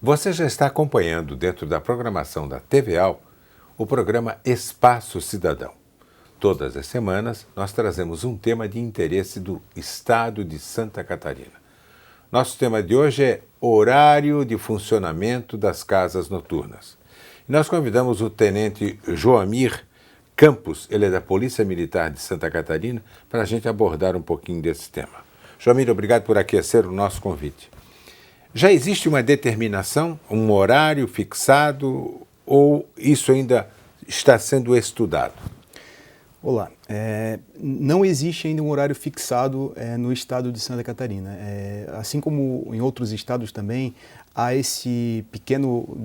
Você já está acompanhando dentro da programação da TVAL o programa Espaço Cidadão. Todas as semanas nós trazemos um tema de interesse do estado de Santa Catarina. Nosso tema de hoje é horário de funcionamento das casas noturnas. E nós convidamos o tenente Joamir Campos, ele é da Polícia Militar de Santa Catarina, para a gente abordar um pouquinho desse tema. Joamir, obrigado por aquecer o nosso convite. Já existe uma determinação, um horário fixado ou isso ainda está sendo estudado? Olá, não existe ainda um horário fixado no estado de Santa Catarina. Assim como em outros estados também, há esse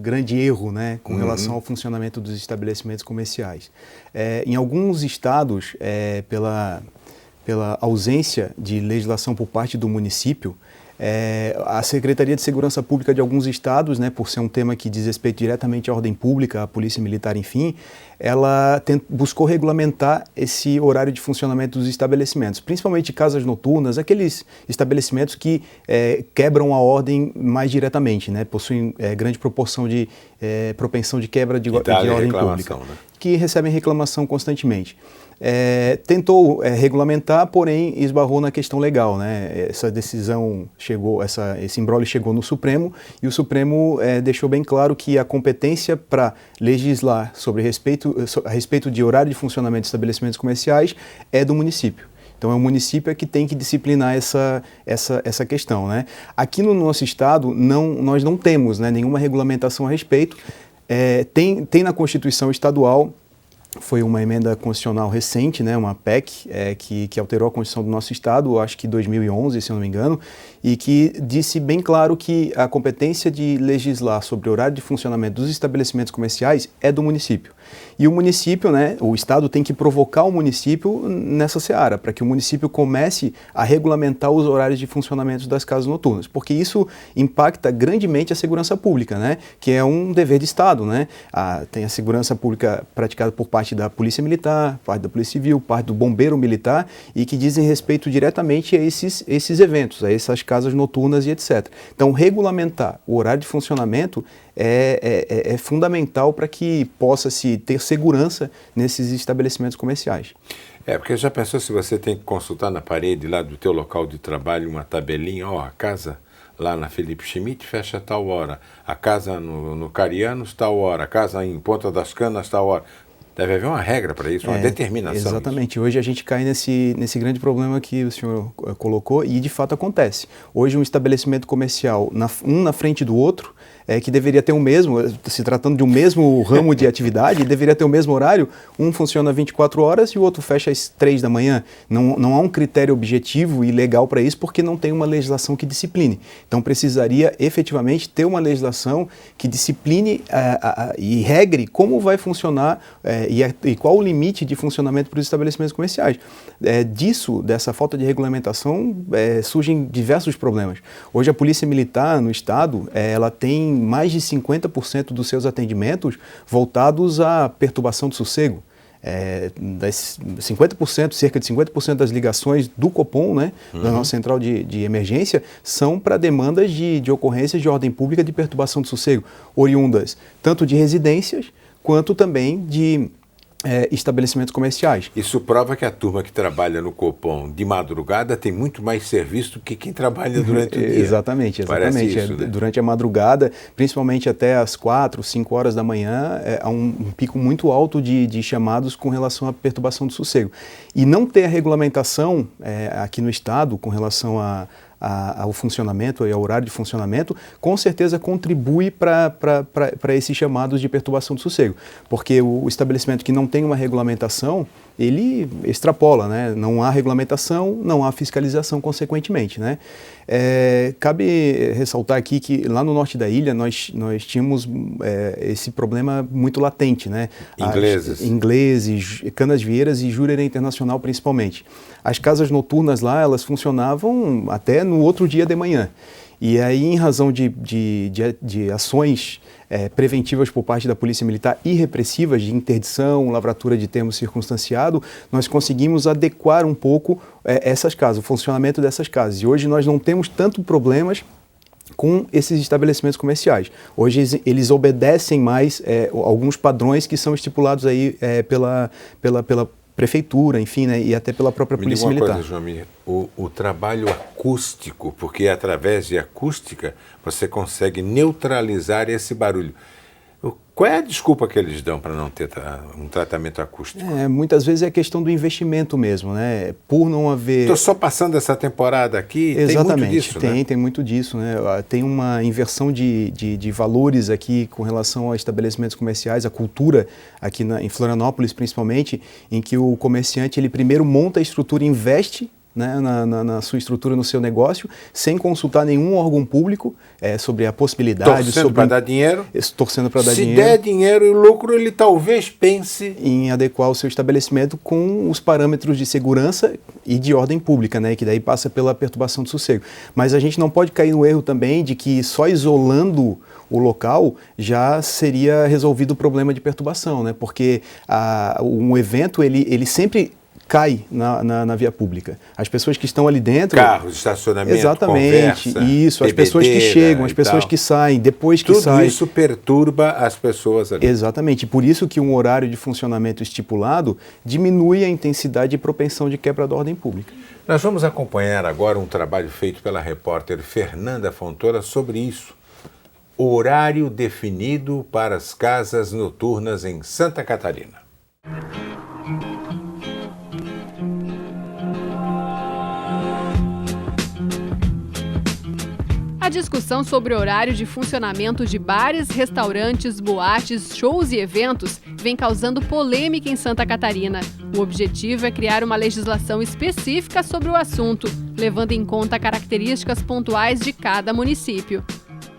grande erro, né, com relação ao funcionamento dos estabelecimentos comerciais. Em alguns estados, pela ausência de legislação por parte do município, a Secretaria de Segurança Pública de alguns estados, né, por ser um tema que diz respeito diretamente à ordem pública, à Polícia Militar, enfim, ela buscou regulamentar esse horário de funcionamento dos estabelecimentos, principalmente casas noturnas, aqueles estabelecimentos que quebram a ordem mais diretamente, né, possuem grande proporção de propensão de quebra de ordem pública, né? Que recebem reclamação constantemente. Tentou regulamentar, porém esbarrou na questão legal, né? Essa decisão esse imbróglio chegou no Supremo e o Supremo deixou bem claro que a competência para legislar a respeito de horário de funcionamento de estabelecimentos comerciais é do município. Então é o município que tem que disciplinar essa questão, né? Aqui no nosso estado nós não temos, né, nenhuma regulamentação a respeito. Tem na Constituição Estadual. Foi uma emenda constitucional recente, né, uma PEC, que alterou a Constituição do nosso estado, acho que em 2011, se eu não me engano, e que disse bem claro que a competência de legislar sobre o horário de funcionamento dos estabelecimentos comerciais é do município. E o município, né, o estado tem que provocar o município nessa seara, para que o município comece a regulamentar os horários de funcionamento das casas noturnas, porque isso impacta grandemente a segurança pública, né, que é um dever de estado, né. Tem a segurança pública praticada por parte da Polícia Militar, parte da Polícia Civil, parte do Bombeiro Militar e que dizem respeito diretamente a esses eventos, a essas casas noturnas e etc. Então, regulamentar o horário de funcionamento é fundamental para que possa-se ter segurança nesses estabelecimentos comerciais. Porque já pensou se você tem que consultar na parede lá do teu local de trabalho uma tabelinha, a casa lá na Felipe Schmidt fecha a tal hora, a casa no Carianos tal hora, a casa em Ponta das Canas tal hora. Deve haver uma regra para isso, uma determinação. Exatamente. Isso. Hoje a gente cai nesse grande problema que o senhor colocou e de fato acontece. Hoje um estabelecimento comercial, um na frente do outro, que deveria ter se tratando de um mesmo ramo de atividade, deveria ter o mesmo horário, um funciona 24 horas e o outro fecha às 3 da manhã. Não há um critério objetivo e legal para isso porque não tem uma legislação que discipline. Então precisaria efetivamente ter uma legislação que discipline e regre como vai funcionar e qual o limite de funcionamento para os estabelecimentos comerciais. Dessa falta de regulamentação, surgem diversos problemas. Hoje a Polícia Militar no estado, ela tem mais de 50% dos seus atendimentos voltados à perturbação do sossego. 50%, cerca de 50% das ligações do Copom, né, da nossa central de emergência, são para demandas de ocorrências de ordem pública de perturbação do sossego, oriundas tanto de residências quanto também de estabelecimentos comerciais. Isso prova que a turma que trabalha no Copom de madrugada tem muito mais serviço do que quem trabalha durante o dia. Exatamente. Isso, né? Durante a madrugada, principalmente até as 4, 5 horas da manhã, há um pico muito alto de chamados com relação à perturbação do sossego. E não ter a regulamentação aqui no estado com relação ao funcionamento e ao horário de funcionamento, com certeza contribui para esses chamados de perturbação do sossego. Porque o estabelecimento que não tem uma regulamentação, ele extrapola, né? Não há regulamentação, não há fiscalização, consequentemente, né? Cabe ressaltar aqui que lá no norte da ilha nós tínhamos esse problema muito latente, né? Ingleses, Canasvieiras e Jurerê Internacional principalmente. As casas noturnas lá, elas funcionavam até no outro dia de manhã. E aí, em razão de ações preventivas por parte da Polícia Militar e repressivas de interdição, lavratura de termo circunstanciado, nós conseguimos adequar um pouco essas casas, o funcionamento dessas casas. E hoje nós não temos tanto problemas com esses estabelecimentos comerciais. Hoje eles obedecem mais alguns padrões que são estipulados aí pela prefeitura, enfim, né, e até pela própria Polícia Militar. Me diga uma coisa, João, o trabalho acústico, porque através de acústica você consegue neutralizar esse barulho. Qual é a desculpa que eles dão para não ter um tratamento acústico? Muitas vezes é questão do investimento mesmo, né? Por não haver... Estou só passando essa temporada aqui, exatamente, tem muito disso, né? Tem muito disso, né? Tem uma inversão de valores aqui com relação a estabelecimentos comerciais, a cultura aqui em Florianópolis principalmente, em que o comerciante ele primeiro monta a estrutura, investe, né, na sua estrutura, no seu negócio, sem consultar nenhum órgão público sobre a possibilidade... Torcendo para dar dinheiro? Torcendo para dar dinheiro. Se der dinheiro e lucro, ele talvez pense... em adequar o seu estabelecimento com os parâmetros de segurança e de ordem pública, né, que daí passa pela perturbação do sossego. Mas a gente não pode cair no erro também de que só isolando o local já seria resolvido o problema de perturbação, né, porque um evento, ele sempre cai na via pública. As pessoas que estão ali dentro... Carros, estacionamento, exatamente, conversa, isso, as pessoas que chegam, as pessoas que saem, depois que saem... Tudo isso perturba as pessoas ali. Exatamente, por isso que um horário de funcionamento estipulado diminui a intensidade e propensão de quebra da ordem pública. Nós vamos acompanhar agora um trabalho feito pela repórter Fernanda Fontoura sobre isso. Horário definido para as casas noturnas em Santa Catarina. A discussão sobre o horário de funcionamento de bares, restaurantes, boates, shows e eventos vem causando polêmica em Santa Catarina. O objetivo é criar uma legislação específica sobre o assunto, levando em conta características pontuais de cada município.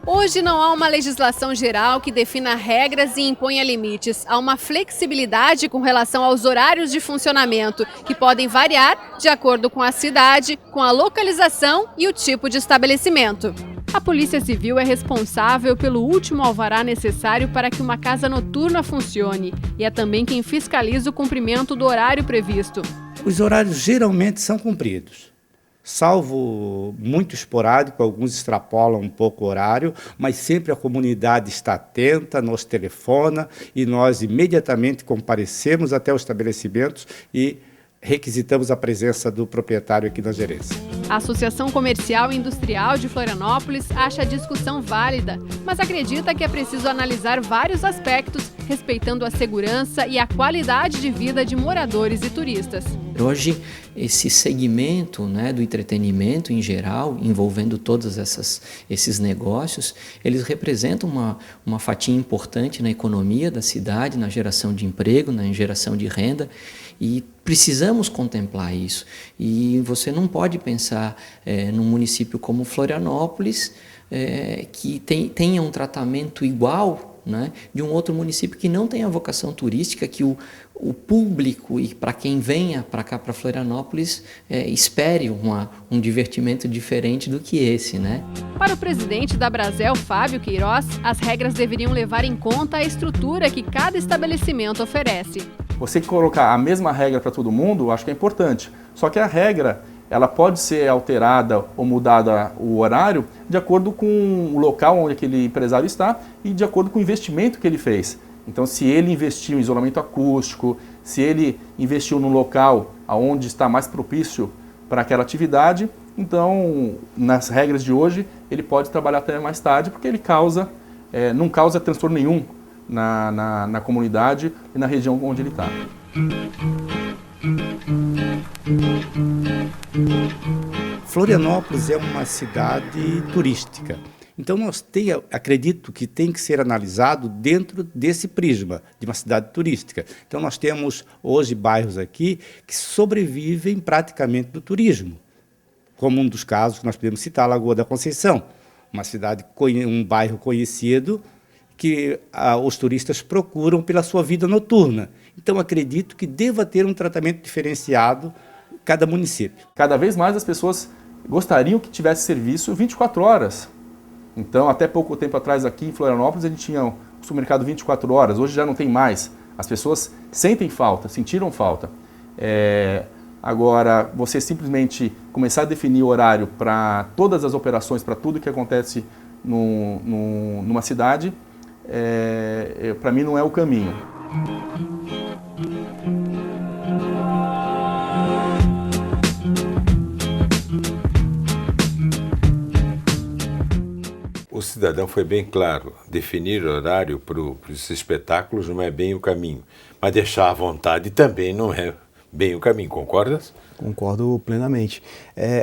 Hoje não há uma legislação geral que defina regras e imponha limites. Há uma flexibilidade com relação aos horários de funcionamento, que podem variar de acordo com a cidade, com a localização e o tipo de estabelecimento. A Polícia Civil é responsável pelo último alvará necessário para que uma casa noturna funcione e é também quem fiscaliza o cumprimento do horário previsto. Os horários geralmente são cumpridos, salvo muito esporádico, alguns extrapolam um pouco o horário, mas sempre a comunidade está atenta, nos telefona e nós imediatamente comparecemos até os estabelecimentos e requisitamos a presença do proprietário aqui na gerência. A Associação Comercial e Industrial de Florianópolis acha a discussão válida, mas acredita que é preciso analisar vários aspectos, respeitando a segurança e a qualidade de vida de moradores e turistas. Hoje, esse segmento, né, do entretenimento em geral, envolvendo todos esses negócios, eles representam uma fatia importante na economia da cidade, na geração de emprego, na geração de renda, e precisamos contemplar isso. E você não pode pensar num município como Florianópolis que tenha um tratamento igual, né, de um outro município que não tem a vocação turística, que o público e para quem venha para cá, para Florianópolis, espere um divertimento diferente do que esse, né? Para o presidente da Brasel, Fábio Queiroz, as regras deveriam levar em conta a estrutura que cada estabelecimento oferece. Você colocar a mesma regra para todo mundo, eu acho que é importante. Só que a regra, ela pode ser alterada ou mudada o horário de acordo com o local onde aquele empresário está e de acordo com o investimento que ele fez. Então, se ele investiu em isolamento acústico, se ele investiu num local onde está mais propício para aquela atividade, então, nas regras de hoje, ele pode trabalhar até mais tarde, porque ele não causa transtorno nenhum na comunidade e na região onde ele está. Florianópolis é uma cidade turística. Então, acredito que tem que ser analisado dentro desse prisma de uma cidade turística. Então, nós temos hoje bairros aqui que sobrevivem praticamente do turismo, como um dos casos que nós podemos citar, a Lagoa da Conceição, um bairro conhecido que os turistas procuram pela sua vida noturna. Então, acredito que deva ter um tratamento diferenciado em cada município. Cada vez mais as pessoas gostariam que tivesse serviço 24 horas. Então, até pouco tempo atrás aqui em Florianópolis, a gente tinha o supermercado 24 horas, hoje já não tem mais. As pessoas sentiram falta. Agora, você simplesmente começar a definir horário para todas as operações, para tudo que acontece numa cidade, para mim não é o caminho. O cidadão foi bem claro, definir horário para os espetáculos não é bem o caminho, mas deixar à vontade também não é bem o caminho, concordas? Concordo plenamente.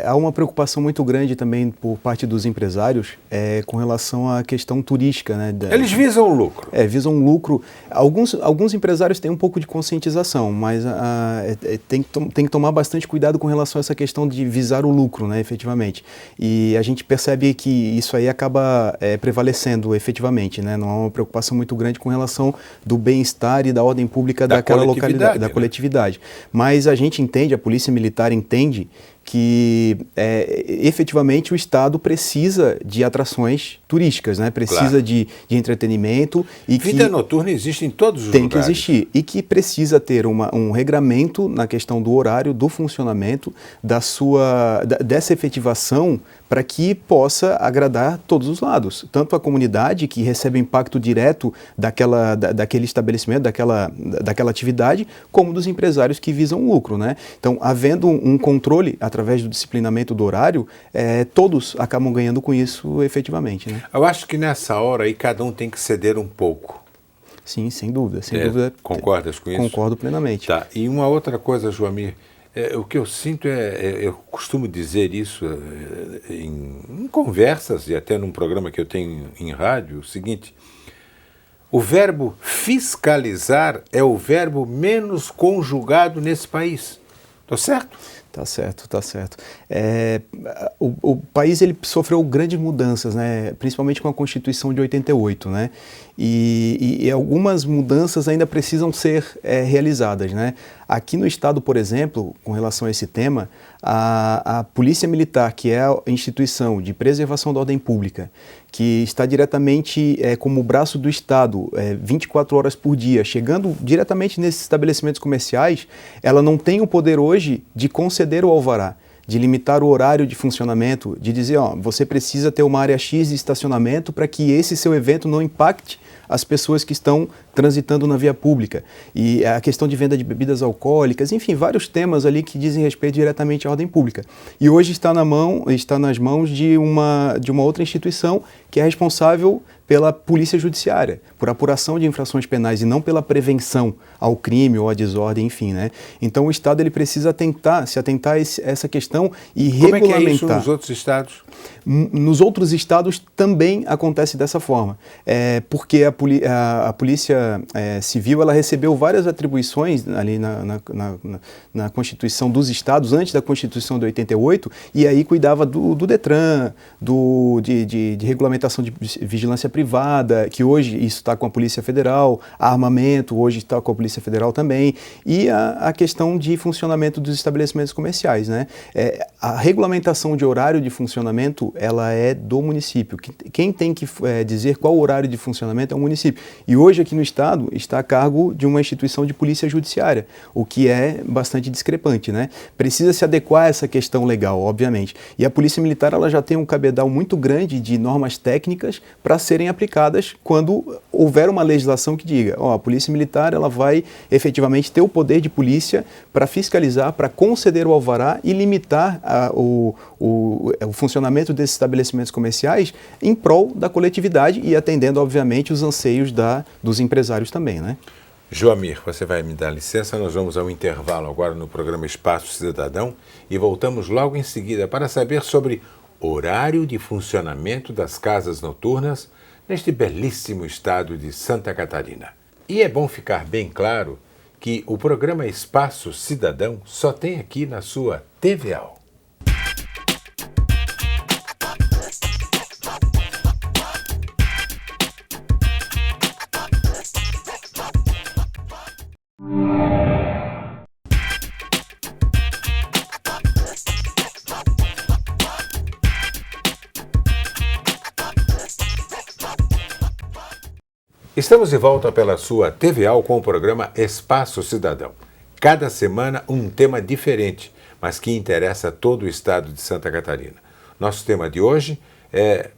Há uma preocupação muito grande também por parte dos empresários com relação à questão turística, né? Eles visam o lucro. Visam lucro. Alguns empresários têm um pouco de conscientização, mas tem que tomar bastante cuidado com relação a essa questão de visar o lucro, né, efetivamente. E a gente percebe que isso aí acaba prevalecendo efetivamente, né? Não há uma preocupação muito grande com relação do bem-estar e da ordem pública daquela localidade, da coletividade. Mas a gente entende, a Polícia Militar entende que efetivamente o Estado precisa de atrações turísticas, né? Precisa de entretenimento. E vida noturna existe em todos os lugares. Tem que existir. E que precisa ter um regramento na questão do horário, do funcionamento, dessa efetivação, para que possa agradar todos os lados. Tanto a comunidade, que recebe impacto direto daquele estabelecimento, daquela atividade, como dos empresários que visam lucro, né? Então, havendo um controle através do disciplinamento do horário, todos acabam ganhando com isso efetivamente, né? Eu acho que nessa hora aí cada um tem que ceder um pouco. Sim, sem dúvida. Sem dúvida. Concordas com isso? Concordo plenamente. Tá. E uma outra coisa, Joamir, o que eu sinto eu costumo dizer isso em conversas e até num programa que eu tenho em rádio, o seguinte: o verbo fiscalizar é o verbo menos conjugado nesse país. Estou certo? Tá certo, tá certo. O país ele sofreu grandes mudanças, né? Principalmente com a Constituição de 88, né? E algumas mudanças ainda precisam ser realizadas, né? Aqui no estado, por exemplo, com relação a esse tema, a Polícia Militar, que é a instituição de preservação da ordem pública, que está diretamente como braço do Estado, 24 horas por dia, chegando diretamente nesses estabelecimentos comerciais, ela não tem o poder hoje de conceder o alvará, de limitar o horário de funcionamento, de dizer, você precisa ter uma área X de estacionamento para que esse seu evento não impacte as pessoas que estão transitando na via pública. E a questão de venda de bebidas alcoólicas, enfim, vários temas ali que dizem respeito diretamente à ordem pública. E hoje está nas mãos de uma outra instituição que é responsável pela polícia judiciária, por apuração de infrações penais e não pela prevenção ao crime ou à desordem, enfim, né? Então o Estado ele precisa se atentar a essa questão e regulamentar. Como é que é isso nos outros estados? Nos outros estados também acontece dessa forma, porque a Polícia Civil ela recebeu várias atribuições ali na Constituição dos estados, antes da Constituição de 88, e aí cuidava do DETRAN, de regulamentação de vigilância privada, que hoje isso está com a Polícia Federal, armamento hoje está com a Polícia Federal também, e a questão de funcionamento dos estabelecimentos comerciais, né? A regulamentação de horário de funcionamento, ela é do município. Quem tem que dizer qual o horário de funcionamento é o município. E hoje aqui no estado está a cargo de uma instituição de polícia judiciária, o que é bastante discrepante, né? Precisa se adequar a essa questão legal, obviamente. E a Polícia Militar ela já tem um cabedal muito grande de normas técnicas para serem aplicadas quando houver uma legislação que diga, a Polícia Militar ela vai efetivamente ter o poder de polícia para fiscalizar, para conceder o alvará e limitar o funcionamento desses estabelecimentos comerciais em prol da coletividade e atendendo, obviamente, os anseios dos empresários também, né? Joamir, você vai me dar licença, nós vamos ao intervalo agora no programa Espaço Cidadão e voltamos logo em seguida para saber sobre horário de funcionamento das casas noturnas neste belíssimo estado de Santa Catarina. E é bom ficar bem claro que o programa Espaço Cidadão só tem aqui na sua TVAL. Estamos de volta pela sua TVAL com o programa Espaço Cidadão. Cada semana um tema diferente, mas que interessa a todo o estado de Santa Catarina. Nosso tema de hoje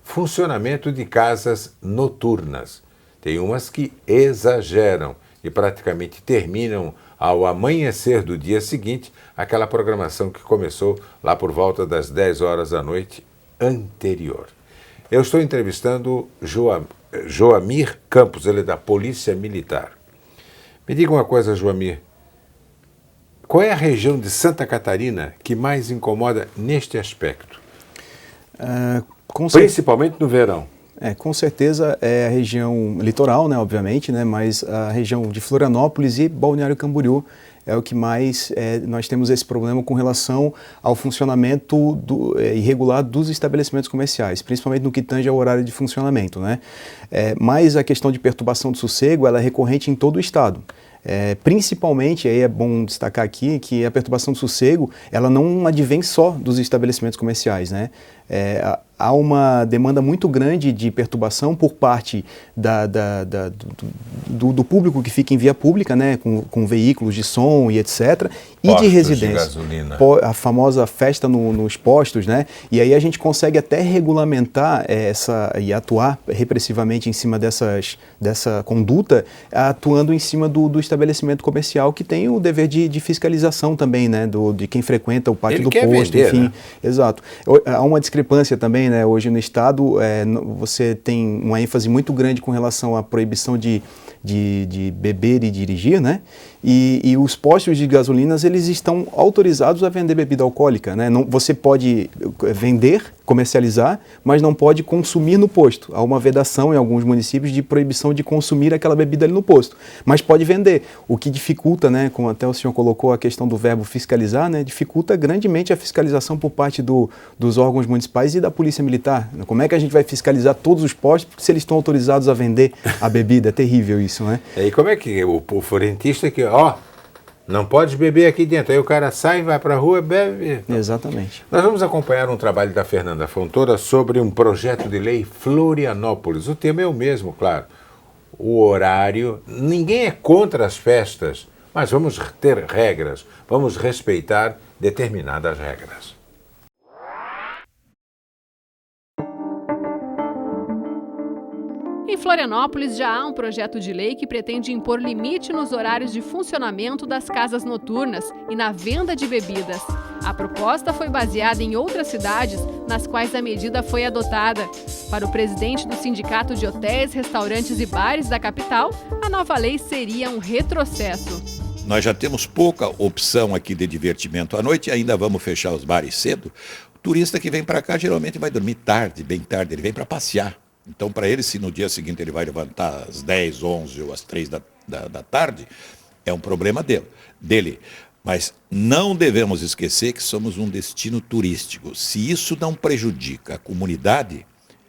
funcionamento de casas noturnas. Tem umas que exageram e praticamente terminam ao amanhecer do dia seguinte aquela programação que começou lá por volta das 10 horas da noite anterior. Eu estou entrevistando Joamir Campos, ele é da Polícia Militar. Me diga uma coisa, Joamir, qual é a região de Santa Catarina que mais incomoda neste aspecto? Principalmente no verão. Com certeza é a região litoral, né, obviamente, né, mas a região de Florianópolis e Balneário Camboriú é o que mais nós temos esse problema com relação ao funcionamento irregular dos estabelecimentos comerciais, principalmente no que tange ao horário de funcionamento, né? Mas a questão de perturbação do sossego ela é recorrente em todo o estado. Principalmente, aí é bom destacar aqui que a perturbação do sossego ela não advém só dos estabelecimentos comerciais, né? Há uma demanda muito grande de perturbação por parte do público que fica em via pública, né, com veículos de som e etc. E de residência. De gasolina. A famosa festa nos postos, né? E aí a gente consegue até regulamentar e atuar repressivamente em cima dessa conduta, atuando em cima do estabelecimento comercial que tem o dever de fiscalização também, né, de quem frequenta o pátio do posto, vender, enfim. né? Exato. Há uma discrepância também, né? Hoje no estado você tem uma ênfase muito grande com relação à proibição de beber e dirigir, né? E os postos de gasolinas eles estão autorizados a vender bebida alcoólica, né? Não, você pode vender, comercializar, mas não pode consumir no posto. Há uma vedação em alguns municípios de proibição de consumir aquela bebida ali no posto, mas pode vender. O que dificulta, né? Como até o senhor colocou a questão do verbo fiscalizar, né? Dificulta grandemente a fiscalização por parte dos órgãos municipais e da Polícia Militar. Como é que a gente vai fiscalizar todos os postos se eles estão autorizados a vender a bebida? É terrível isso, né? E como é que o frentista que, não pode beber aqui dentro, aí o cara sai, vai para a rua e bebe. Exatamente. Nós vamos acompanhar um trabalho da Fernanda Fontoura sobre um projeto de lei Florianópolis. O tema é o mesmo, claro. O horário, ninguém é contra as festas, mas vamos ter regras, vamos respeitar determinadas regras. Em Florianópolis já há um projeto de lei que pretende impor limite nos horários de funcionamento das casas noturnas e na venda de bebidas. A proposta foi baseada em outras cidades nas quais a medida foi adotada. Para o presidente do Sindicato de Hotéis, Restaurantes e Bares da capital, a nova lei seria um retrocesso. Nós já temos pouca opção aqui de divertimento à noite, ainda vamos fechar os bares cedo. O turista que vem para cá geralmente vai dormir tarde, bem tarde, ele vem para passear. Então, para ele, se no dia seguinte ele vai levantar às 10, 11 ou às 3 da tarde, é um problema dele. Mas não devemos esquecer que somos um destino turístico. Se isso não prejudica a comunidade,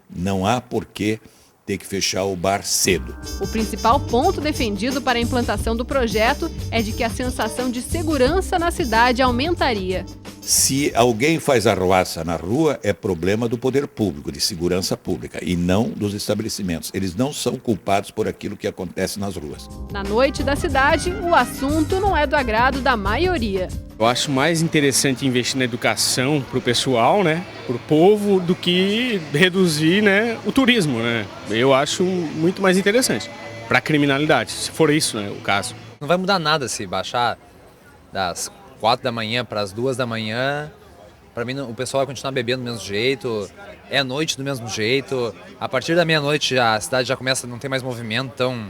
não há por que ter que fechar o bar cedo. O principal ponto defendido para a implantação do projeto é de que a sensação de segurança na cidade aumentaria. Se alguém faz arruaça na rua, é problema do poder público, de segurança pública, e não dos estabelecimentos. Eles não são culpados por aquilo que acontece nas ruas. Na noite da cidade, o assunto não é do agrado da maioria. Eu acho mais interessante investir na educação para o pessoal, né, para o povo, do que reduzir, né, o turismo, né. Eu acho muito mais interessante para a criminalidade, se for isso, né, o caso. Não vai mudar nada se baixar das 4 da manhã para as 2 da manhã. Para mim, o pessoal vai continuar bebendo do mesmo jeito, é noite do mesmo jeito. A partir da meia-noite a cidade já começa a não ter mais movimento, então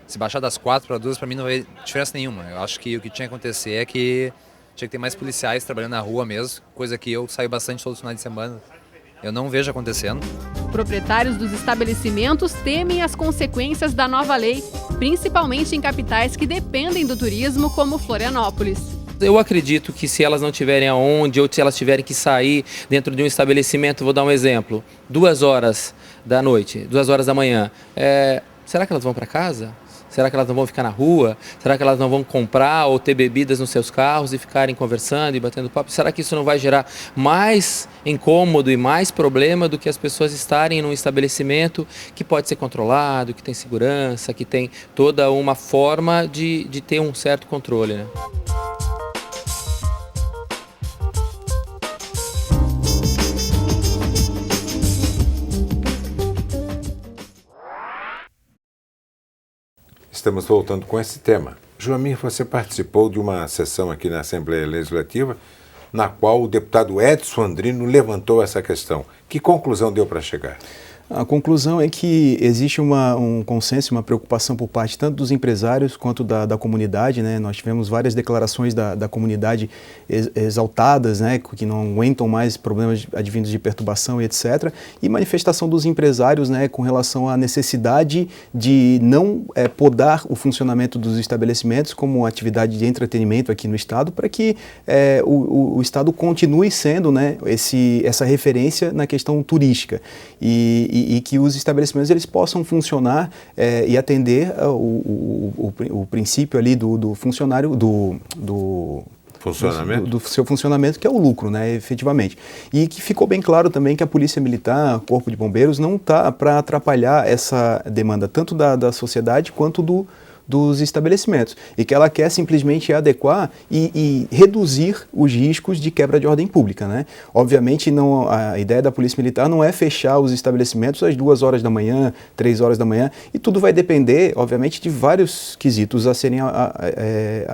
se baixar das 4 para 2, para mim não vai diferença nenhuma. Eu acho que o que tinha que acontecer é que tinha que ter mais policiais trabalhando na rua mesmo, coisa que eu saio bastante todos os finais de semana. Eu não vejo acontecendo. Proprietários dos estabelecimentos temem as consequências da nova lei, principalmente em capitais que dependem do turismo, como Florianópolis. Eu acredito que se elas não tiverem aonde ou se elas tiverem que sair dentro de um estabelecimento, vou dar um exemplo, 2 horas da noite, 2 horas da manhã, será que elas vão para casa? Será que elas não vão ficar na rua? Será que elas não vão comprar ou ter bebidas nos seus carros e ficarem conversando e batendo papo? Será que isso não vai gerar mais incômodo e mais problema do que as pessoas estarem num estabelecimento que pode ser controlado, que tem segurança, que tem toda uma forma de ter um certo controle, né? estamos voltando com esse tema. Joamir, você participou de uma sessão aqui na Assembleia Legislativa na qual o deputado Edson Andrino levantou essa questão. Que conclusão deu para chegar? A conclusão é que existe um consenso, uma preocupação por parte tanto dos empresários quanto da comunidade, né? Nós tivemos várias declarações da comunidade exaltadas, né? Que não aguentam mais problemas advindos de perturbação e etc. E manifestação dos empresários, né? Com relação à necessidade de não podar o funcionamento dos estabelecimentos como atividade de entretenimento aqui no Estado, para que o Estado continue sendo, né? Essa referência na questão turística. E que os estabelecimentos eles possam funcionar e atender o princípio ali do funcionário, do seu funcionamento, que é o lucro, né, efetivamente. E que ficou bem claro também que a Polícia Militar, Corpo de Bombeiros, não está para atrapalhar essa demanda tanto da sociedade quanto dos estabelecimentos, e que ela quer simplesmente adequar e reduzir os riscos de quebra de ordem pública, né? Obviamente a ideia da Polícia Militar não é fechar os estabelecimentos às 2 horas da manhã, 3 horas da manhã, e tudo vai depender, obviamente, de vários quesitos a serem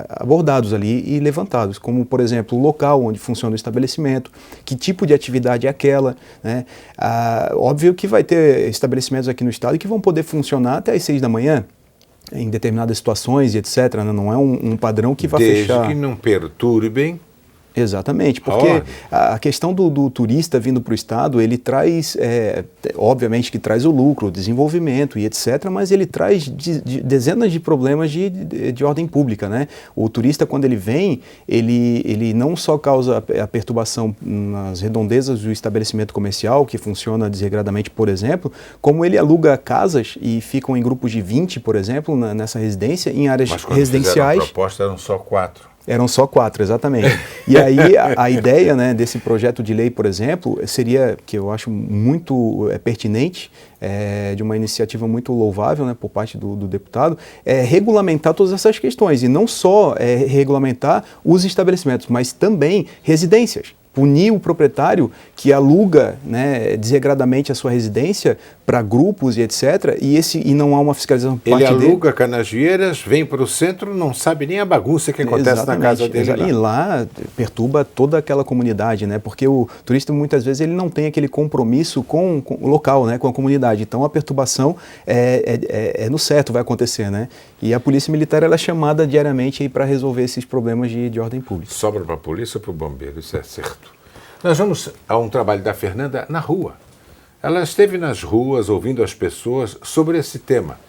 abordados ali e levantados, como, por exemplo, o local onde funciona o estabelecimento, que tipo de atividade é aquela, né? Óbvio que vai ter estabelecimentos aqui no estado que vão poder funcionar até às 6 da manhã, em determinadas situações e etc. Não é um padrão que vai fechar. Desde que não perturbem. Exatamente, porque a questão do turista vindo para o estado, ele traz, obviamente que traz o lucro, o desenvolvimento e etc., mas ele traz dezenas de problemas de ordem pública, né? O turista, quando ele vem, ele não só causa a perturbação nas redondezas do estabelecimento comercial, que funciona desregradamente, por exemplo, como ele aluga casas e ficam em grupos de 20, por exemplo, nessa residência, em áreas residenciais. Mas a proposta eram só 4. Eram só 4, exatamente. E aí a ideia, né, desse projeto de lei, por exemplo, seria, que eu acho muito pertinente, de uma iniciativa muito louvável, né, por parte do deputado, regulamentar todas essas questões. E não só regulamentar os estabelecimentos, mas também residências. Punir o proprietário que aluga, né, desregradamente a sua residência para grupos e etc. E não há uma fiscalização por parte dele. Ele aluga Canasvieiras, vem para o centro, não sabe nem a bagunça que acontece na casa dele. E lá perturba toda aquela comunidade, né? Porque o turista muitas vezes ele não tem aquele compromisso com o local, né, com a comunidade. Então a perturbação é no certo, vai acontecer, né? E a Polícia Militar ela é chamada diariamente para resolver esses problemas de ordem pública. Sobra para a polícia ou para o bombeiro, isso é certo. Nós vamos a um trabalho da Fernanda na rua. Ela esteve nas ruas ouvindo as pessoas sobre esse tema.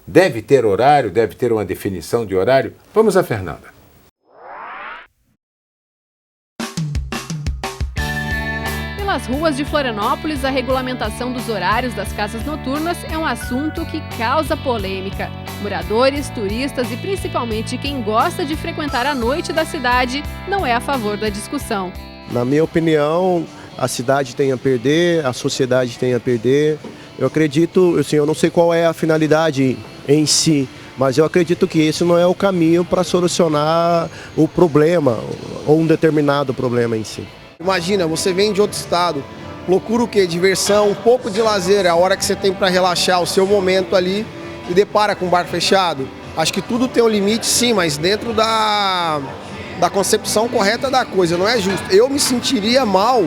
Deve ter horário, deve ter uma definição de horário? Vamos a Fernanda. Pelas ruas de Florianópolis, a regulamentação dos horários das casas noturnas é um assunto que causa polêmica. Moradores, turistas e principalmente quem gosta de frequentar a noite da cidade não é a favor da discussão. Na minha opinião, a cidade tem a perder, a sociedade tem a perder. Eu acredito, assim, eu não sei qual é a finalidade em si, mas eu acredito que esse não é o caminho para solucionar o problema ou um determinado problema em si. Imagina, você vem de outro estado, procura o quê? Diversão, um pouco de lazer, a hora que você tem para relaxar, o seu momento ali, e depara com o bar fechado. Acho que tudo tem um limite, sim, mas dentro da concepção correta da coisa, não é justo. Eu me sentiria mal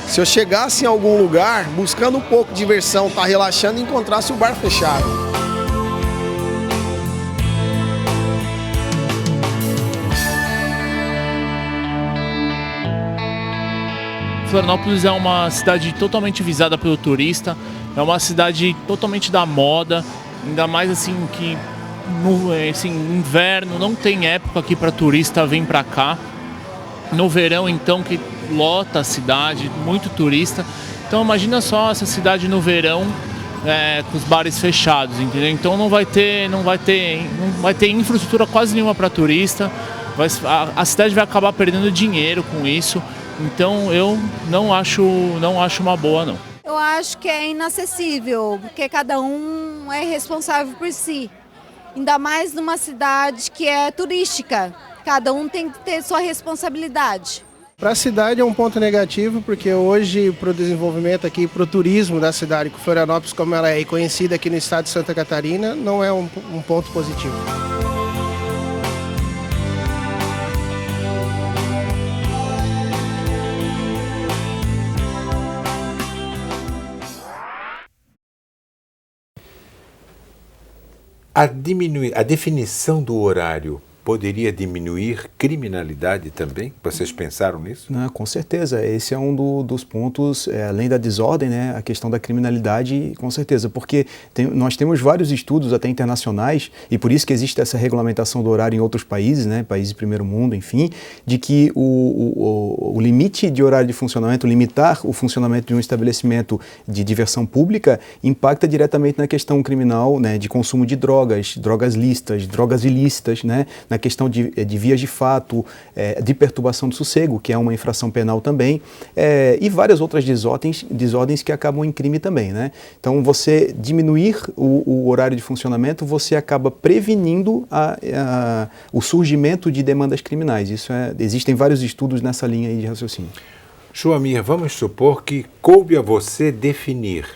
se eu chegasse em algum lugar, buscando um pouco de diversão, tá relaxando e encontrasse o bar fechado. Florianópolis é uma cidade totalmente visada pelo turista, é uma cidade totalmente da moda, ainda mais assim que no inverno não tem época aqui para turista vir para cá. No verão então que lota a cidade, muito turista. Então imagina só essa cidade no verão com os bares fechados, entendeu? Então não vai ter infraestrutura quase nenhuma para turista. A cidade vai acabar perdendo dinheiro com isso. Então eu não acho uma boa, não. Eu acho que é inacessível, porque cada um é responsável por si. Ainda mais numa cidade que é turística. Cada um tem que ter sua responsabilidade. Para a cidade é um ponto negativo, porque hoje, para o desenvolvimento aqui, para o turismo da cidade, com Florianópolis, como ela é conhecida aqui no estado de Santa Catarina, não é um ponto positivo. A definição do horário poderia diminuir criminalidade também? Vocês pensaram nisso? Não, com certeza. Esse é um dos pontos, além da desordem, né, a questão da criminalidade, com certeza, porque nós temos vários estudos até internacionais, e por isso que existe essa regulamentação do horário em outros países, né, países de primeiro mundo, enfim, de que o limite de horário de funcionamento, limitar o funcionamento de um estabelecimento de diversão pública, impacta diretamente na questão criminal, né, de consumo de drogas, drogas lícitas, drogas ilícitas, né, na questão de vias de fato, de perturbação do sossego, que é uma infração penal também, e várias outras desordens que acabam em crime também, né? Então, você diminuir o horário de funcionamento, você acaba prevenindo o surgimento de demandas criminais. Existem vários estudos nessa linha aí de raciocínio. Joamir, vamos supor que coube a você definir.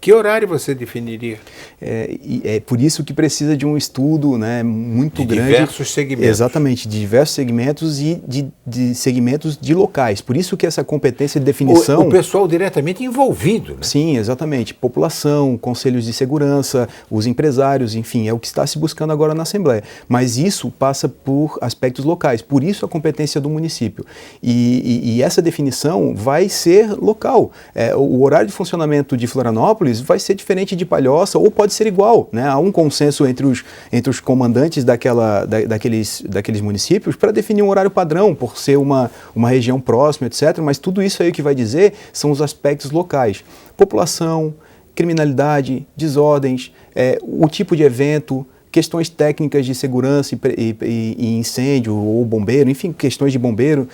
Que horário você definiria? É por isso que precisa de um estudo, né, muito grande. De diversos segmentos. Exatamente, de diversos segmentos e de segmentos de locais. Por isso que essa competência de definição... O pessoal diretamente envolvido, né? Sim, exatamente. População, conselhos de segurança, os empresários, enfim, é o que está se buscando agora na Assembleia. Mas isso passa por aspectos locais, por isso a competência do município. E essa definição vai ser local. O horário de funcionamento de Florianópolis vai ser diferente de Palhoça ou pode ser igual, né? Há um consenso entre os comandantes daqueles municípios para definir um horário padrão, por ser uma região próxima, etc. Mas tudo isso aí que vai dizer são os aspectos locais. População, criminalidade, desordens, o tipo de evento, questões técnicas de segurança e incêndio ou bombeiro, enfim, questões de bombeiro,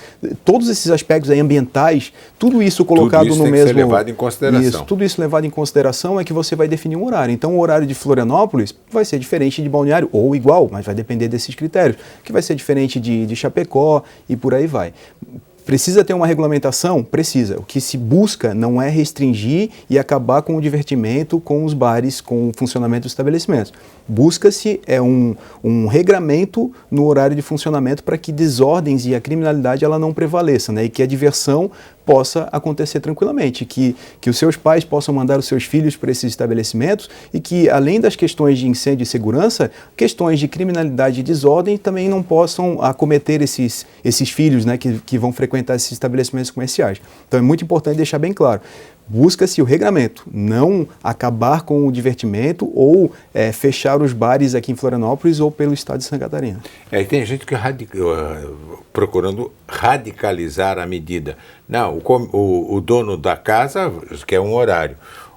todos esses aspectos aí ambientais, tudo isso colocado no mesmo... Tudo isso tem que ser levado em consideração. Isso, tudo isso levado em consideração é que você vai definir um horário. Então, o horário de Florianópolis vai ser diferente de Balneário, ou igual, mas vai depender desses critérios, que vai ser diferente de Chapecó e por aí vai. Precisa ter uma regulamentação? Precisa. O que se busca não é restringir e acabar com o divertimento, com os bares, com o funcionamento dos estabelecimentos. Busca-se um regramento no horário de funcionamento para que desordens e a criminalidade ela não prevaleça, né? E que a diversão possa acontecer tranquilamente, que os seus pais possam mandar os seus filhos para esses estabelecimentos e que, além das questões de incêndio e segurança, questões de criminalidade e desordem também não possam acometer esses filhos, né, que vão frequentar esses estabelecimentos comerciais. Então é muito importante deixar bem claro. Busca-se o regramento, não acabar com o divertimento ou fechar os bares aqui em Florianópolis ou pelo estado de Santa Catarina. E tem gente que procurando radicalizar a medida. Não, o dono da casa quer um horário.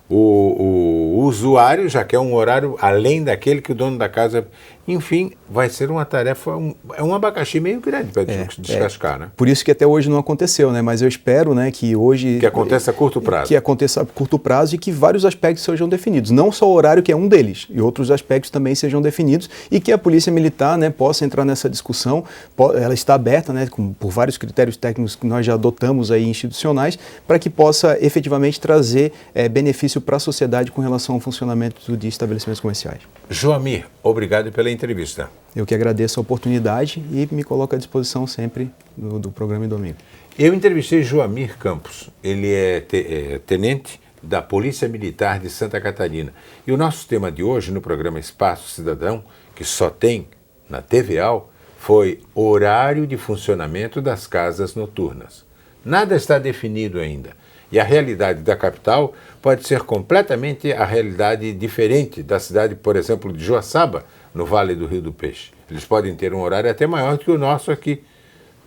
O usuário já quer um horário além daquele que o dono da casa... Enfim, vai ser uma tarefa, um abacaxi meio grande para descascar, né? Por isso que até hoje não aconteceu, né? Mas eu espero, né, que hoje... Que aconteça a curto prazo. Que aconteça a curto prazo e que vários aspectos sejam definidos. Não só o horário, que é um deles, e outros aspectos também sejam definidos e que a Polícia Militar, né, possa entrar nessa discussão. Ela está aberta, né, por vários critérios técnicos que nós já adotamos aí institucionais, para que possa efetivamente trazer benefício para a sociedade com relação ao funcionamento de estabelecimentos comerciais. Joamir, obrigado pela entrevista. Eu que agradeço a oportunidade e me coloco à disposição sempre do programa Domingo. Eu entrevistei Joamir Campos. Ele é tenente da Polícia Militar de Santa Catarina. E o nosso tema de hoje no programa Espaço Cidadão, que só tem na TVAL, foi horário de funcionamento das casas noturnas. Nada está definido ainda. E a realidade da capital pode ser completamente a realidade diferente da cidade, por exemplo, de Joaçaba, no Vale do Rio do Peixe. Eles podem ter um horário até maior do que o nosso aqui.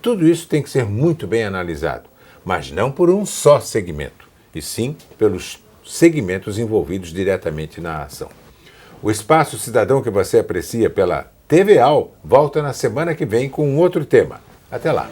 Tudo isso tem que ser muito bem analisado, mas não por um só segmento, e sim pelos segmentos envolvidos diretamente na ação. O Espaço Cidadão que você aprecia pela TVAL volta na semana que vem com um outro tema. Até lá!